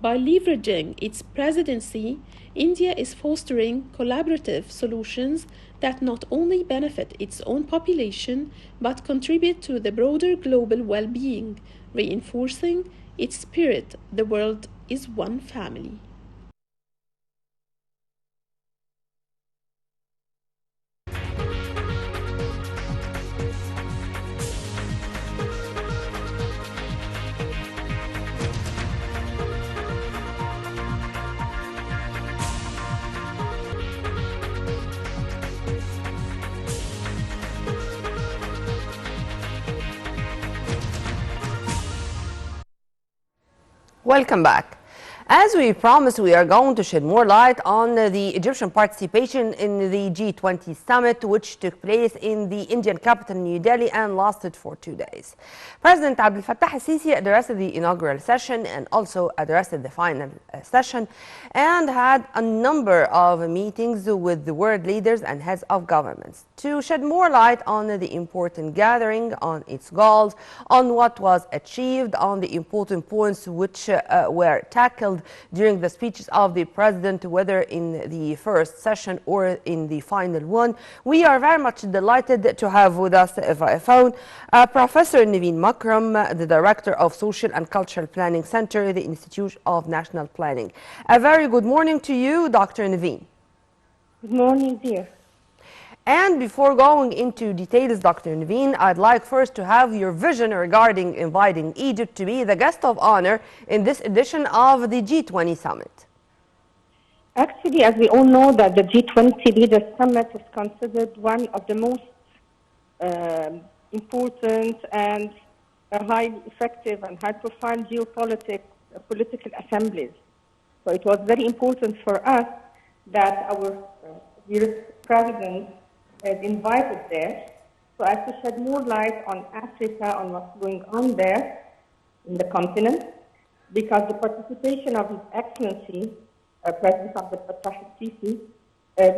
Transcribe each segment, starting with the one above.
By leveraging its presidency, India is fostering collaborative solutions that not only benefit its own population but contribute to the broader global well being, reinforcing its spirit the world is one family. Welcome back. As we promised, we are going to shed more light on the Egyptian participation in the G20 summit, which took place in the Indian capital, New Delhi, and lasted for 2 days. President Abdel Fattah al-Sisi addressed the inaugural session and also addressed the final session, and had a number of meetings with the world leaders and heads of governments to shed more light on the important gathering, on its goals, on what was achieved, on the important points which were tackled during the speeches of the president, whether in the first session or in the final one. We are very much delighted to have with us via phone Professor Nevine Makram, the Director of Social and Cultural Planning Center, the Institute of National Planning. A very good morning to you, Dr. Nevine. Good morning, dear. And before going into details, Dr. Nevine, I'd like first to have your vision regarding inviting Egypt to be the guest of honor in this edition of the G20 summit. Actually, as we all know, that the G20 Leaders Summit is considered one of the most important and highly effective and high-profile political assemblies. So it was very important for us that our dearest president is invited there, so as to shed more light on Africa, on what's going on there in the continent, because the participation of His Excellency, President Abdel Fattah al-Sisi,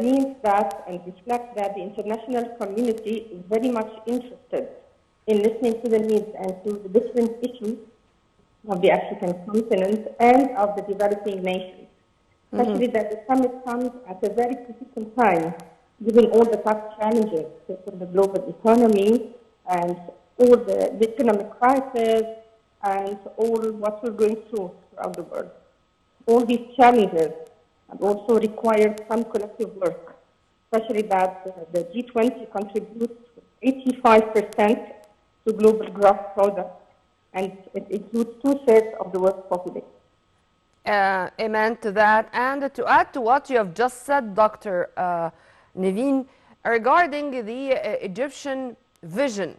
means that and reflects that the international community is very much interested in listening to the needs and to the different issues of the African continent and of the developing nations. Especially that the summit comes at a very critical time, given all the tough challenges facing the global economy and all the economic crisis and all what we're going through throughout the world. All these challenges also require some collective work, especially that the G20 contributes 85% to global gross product, and it includes 2/3 of the world's population. Amen to that. And to add to what you have just said, Dr. Nevine, regarding the Egyptian vision,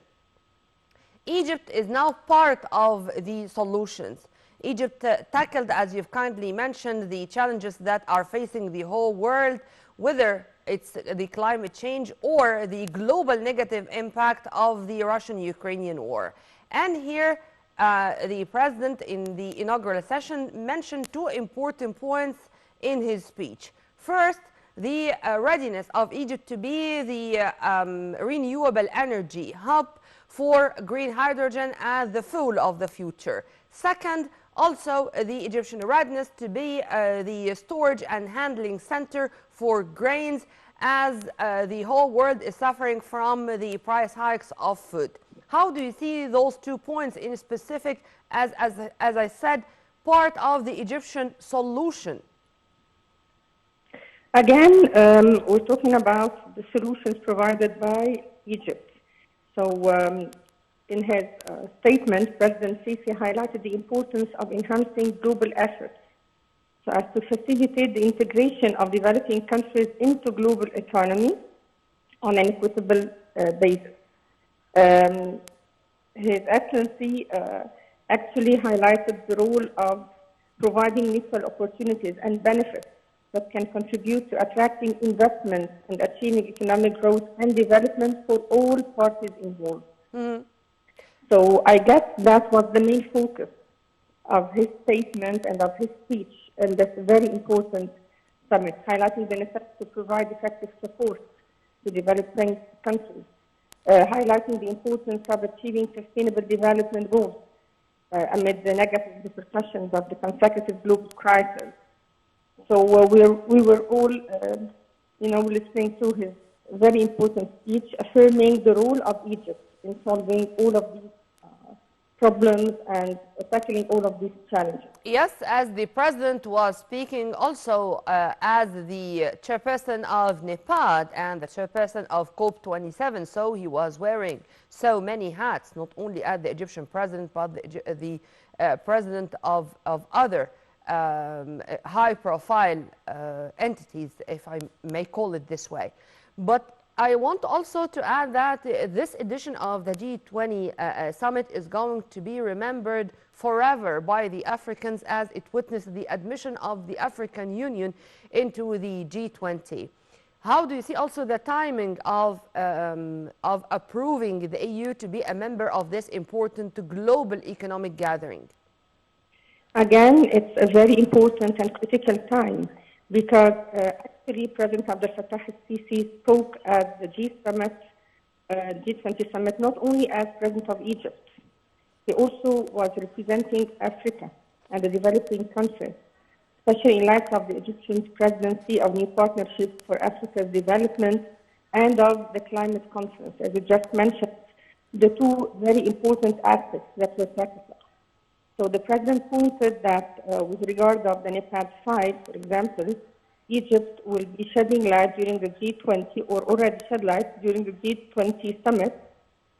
Egypt is now part of the solutions. Egypt tackled, as you've kindly mentioned, the challenges that are facing the whole world, whether it's the climate change or the global negative impact of the Russian-Ukrainian war. And here, the president in the inaugural session mentioned two important points in his speech. First, the readiness of Egypt to be the renewable energy hub for green hydrogen as the fuel of the future. Second, also the Egyptian readiness to be the storage and handling center for grains, as the whole world is suffering from the price hikes of food. How do you see those 2 points in specific, as I said, part of the Egyptian solution? Again, we're talking about the solutions provided by Egypt. So in his statement, President Sisi highlighted the importance of enhancing global efforts so as to facilitate the integration of developing countries into global economy on an equitable basis. His Excellency actually highlighted the role of providing mutual opportunities and benefits that can contribute to attracting investments and achieving economic growth and development for all parties involved. So I guess that was the main focus of his statement and of his speech in this very important summit, highlighting the necessity to provide effective support to developing countries, highlighting the importance of achieving sustainable development goals amid the negative repercussions of the consecutive global crisis. So we were all, listening to his very important speech, affirming the role of Egypt in solving all of these problems and tackling all of these challenges. Yes, as the president was speaking also as the chairperson of NEPAD and the chairperson of COP27, so he was wearing so many hats, not only as the Egyptian president, but the president of other high-profile entities, if I may call it this way. But I want also to add that this edition of the G20 summit is going to be remembered forever by the Africans as it witnessed the admission of the African Union into the G20. How do you see also the timing of approving the EU to be a member of this important global economic gathering? Again, it's a very important and critical time because actually President Abdel Fattah al-Sisi spoke at the G20 summit not only as President of Egypt, he also was representing Africa and the developing countries, especially in light of the Egyptian presidency of New Partnership for Africa's Development and of the climate conference, as you just mentioned, the two very important aspects that were tackled. So the president pointed that with regard of the NEPAD 5, for example, Egypt will be shedding light during the G20 or already shed light during the G20 summit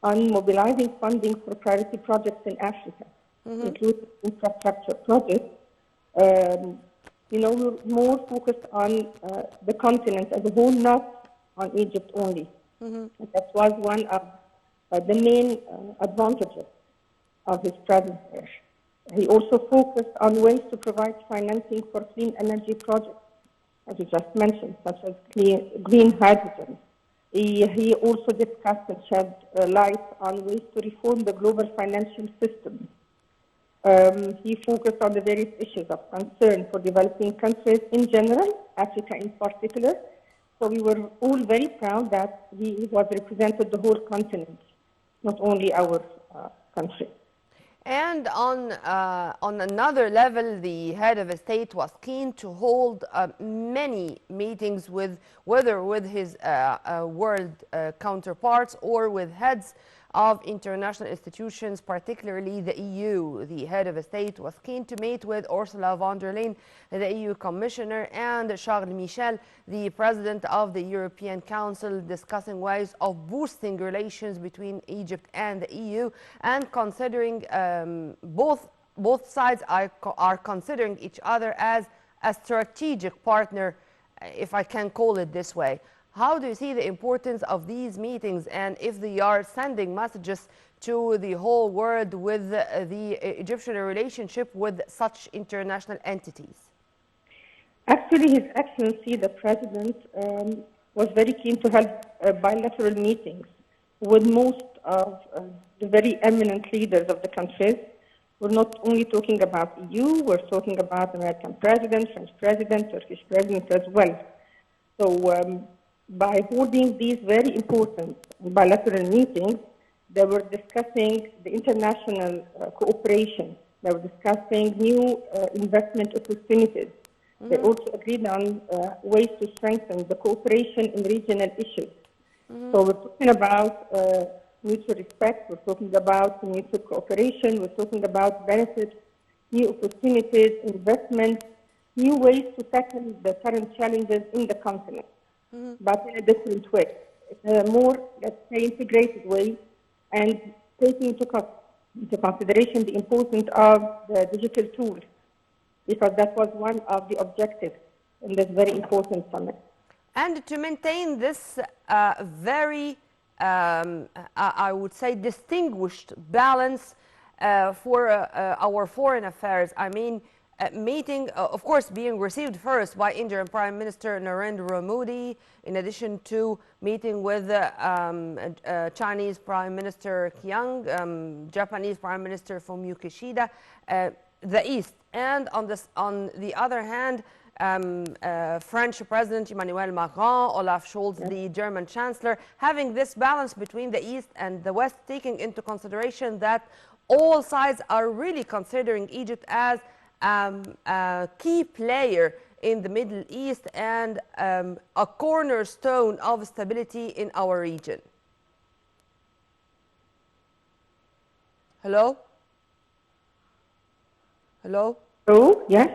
on mobilizing funding for priority projects in Africa, including infrastructure projects. We're more focused on the continent as a whole, not on Egypt only. That was one of the main advantages of his presence there. He also focused on ways to provide financing for clean energy projects, as you just mentioned, such as green hydrogen. He also discussed and shed light on ways to reform the global financial system. He focused on the various issues of concern for developing countries in general, Africa in particular. So we were all very proud that he was represented the whole continent, not only our country. And on another level, the head of a state was keen to hold many meetings whether with his world counterparts or with heads of international institutions, particularly the EU. The head of a state was keen to meet with Ursula von der Leyen, the EU Commissioner, and Charles Michel, the President of the European Council, discussing ways of boosting relations between Egypt and the EU, and considering both sides are considering each other as a strategic partner, if I can call it this way. How do you see the importance of these meetings, and if they are sending messages to the whole world with the Egyptian relationship with such international entities? Actually, His Excellency, the President, was very keen to have bilateral meetings with most of the very eminent leaders of the countries. We're not only talking about EU, we're talking about American President, French President, Turkish President as well. So by holding these very important bilateral meetings, they were discussing the international cooperation. They were discussing new investment opportunities. They also agreed on ways to strengthen the cooperation in regional issues. So we're talking about mutual respect, we're talking about mutual cooperation, we're talking about benefits, new opportunities, investment, new ways to tackle the current challenges in the continent. But in a different way, a more, let's say, integrated way, and taking into consideration the importance of the digital tools, because that was one of the objectives in this very important summit. And to maintain this very, I would say, distinguished balance for our foreign affairs, I mean, meeting, of course, being received first by Indian Prime Minister Narendra Modi, in addition to meeting with Chinese Prime Minister Qiang, Japanese Prime Minister Fumio Kishida, the East, and on the other hand, French President Emmanuel Macron, Olaf Scholz, the German Chancellor, having this balance between the East and the West, taking into consideration that all sides are really considering Egypt as a key player in the Middle East and a cornerstone of stability in our region. Hello? Hello? Oh, yes.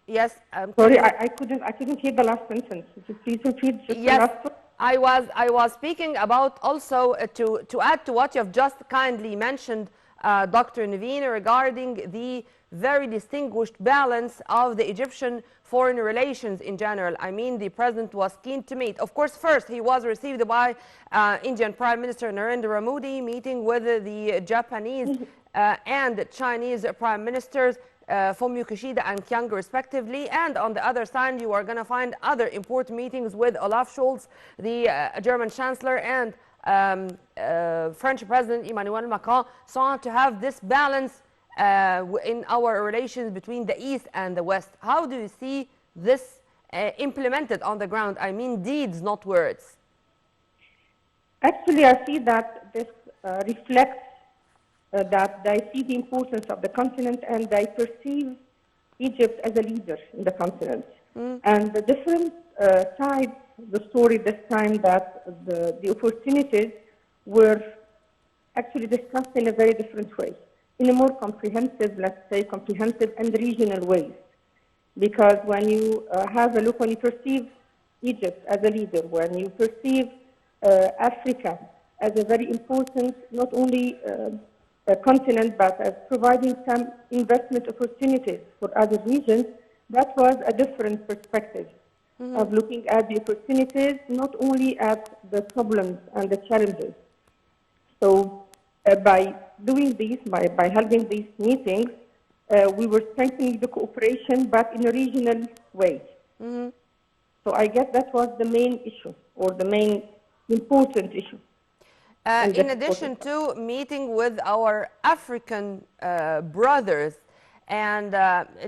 Yes. Sorry, I couldn't hear the last sentence. Could you please repeat just the Yes, last one? I was speaking about also to add to what you have just kindly mentioned, Dr. Nevine, regarding the very distinguished balance of the Egyptian foreign relations in general. I mean, the president was keen to meet. Of course, first he was received by Indian Prime Minister Narendra Modi, meeting with the Japanese and Chinese prime ministers, Fumio Kishida and Kyang respectively, and on the other side you are going to find other important meetings with Olaf Scholz, the German Chancellor, and French President Emmanuel Macron, so on, to have this balance in our relations between the East and the West. How do you see this implemented on the ground? I mean deeds, not words. Actually, I see that this reflects that they see the importance of the continent and they perceive Egypt as a leader in the continent. And the different sides of the story this time, that the opportunities were actually discussed in a very different way, in a more comprehensive, let's say, comprehensive and regional way. Because when you have a look, when you perceive Egypt as a leader, when you perceive Africa as a very important, not only continent, but as providing some investment opportunities for other regions, that was a different perspective of looking at the opportunities, not only at the problems and the challenges. So by doing this, by having these meetings, we were strengthening the cooperation, but in a regional way. So I guess that was the main issue, or the main important issue. In addition to meeting with our African brothers, and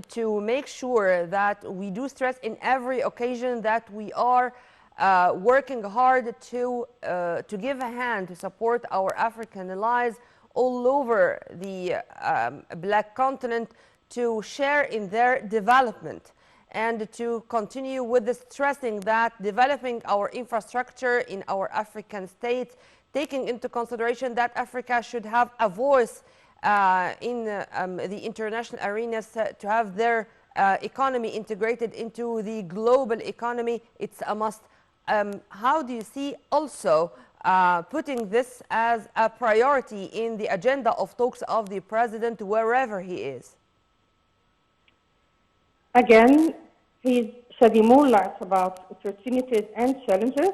to make sure that we do stress in every occasion that we are working hard to give a hand to support our African allies all over the Black continent, to share in their development, and to continue with the stressing that developing our infrastructure in our African states, taking into consideration that Africa should have a voice in the international arenas, to have their economy integrated into the global economy, it's a must. How do you see also putting this as a priority in the agenda of talks of the president wherever he is? Again, he's shedding more light about opportunities and challenges,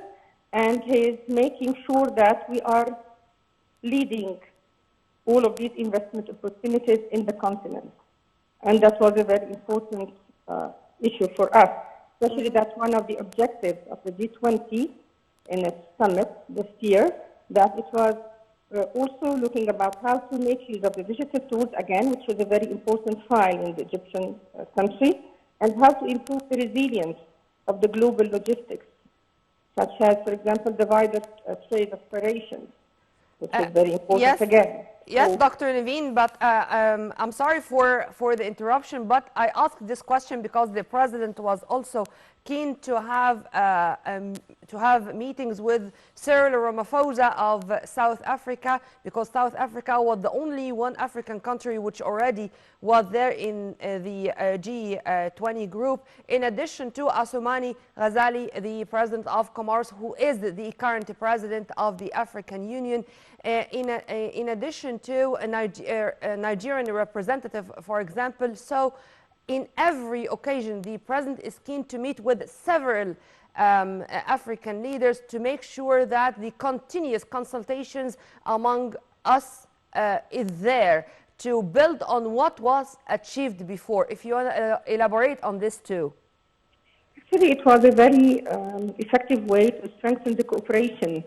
and he's making sure that we are leading all of these investment opportunities in the continent. And that was a very important issue for us, especially that's one of the objectives of the G20 in its summit this year, that it was also looking about how to make use of the digital tools, again, which is a very important file in the Egyptian country, and how to improve the resilience of the global logistics, such as, for example, the wider trade operations, which is very important, yes. again. Yes, So, Dr. Nevine, but I'm sorry for the interruption, but I asked this question because the president was also keen to have meetings with Cyril Ramaphosa of South Africa, because South Africa was the only one African country which already was there in the G20 group, in addition to Assoumani Ghazali, the president of Comoros, who is the current president of the African Union, in addition to a Nigerian representative, for example. So in every occasion, the president is keen to meet with several African leaders to make sure that the continuous consultations among us is there to build on what was achieved before. If you want to elaborate on this too. actually, it was a very effective way to strengthen the cooperation,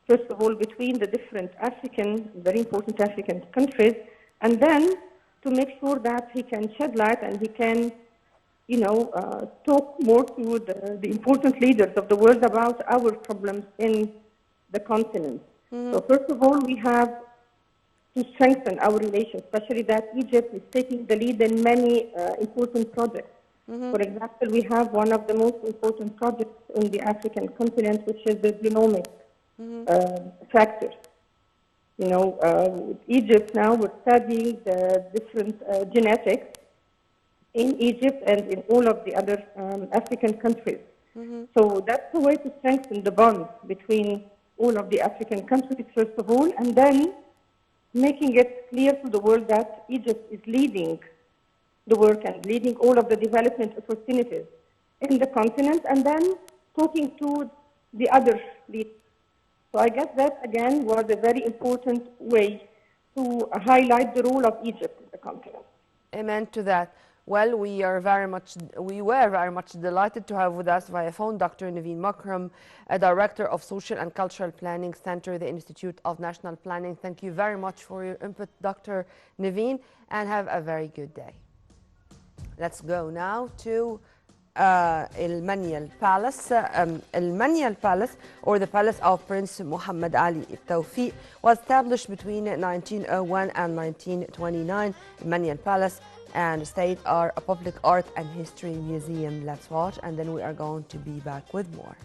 first of all, between the different African, very important African countries, and then to make sure that he can shed light and he can, talk more to the important leaders of the world about our problems in the continent. So first of all, we have to strengthen our relations, especially that Egypt is taking the lead in many important projects. For example, we have one of the most important projects in the African continent, which is the genomic factor. You know, Egypt now, we're studying the different genetics in Egypt and in all of the other African countries. So that's the way to strengthen the bond between all of the African countries, first of all, and then making it clear to the world that Egypt is leading the work and leading all of the development opportunities in the continent, and then talking to the other leaders. So I guess that, again, was a very important way to highlight the role of Egypt in the continent. Amen to that. Well, we were very much delighted to have with us via phone Dr. Nevine Makram, a Director of Social and Cultural Planning Center, the Institute of National Planning. Thank you very much for your input, Dr. Nevine, and have a very good day. Let's go now to El Manial Palace. El Manial Palace, or the Palace of Prince Muhammad Ali Tawfiq, was established between 1901 and 1929. El Manial Palace and State are a public art and history museum. Let's watch, and then we are going to be back with more.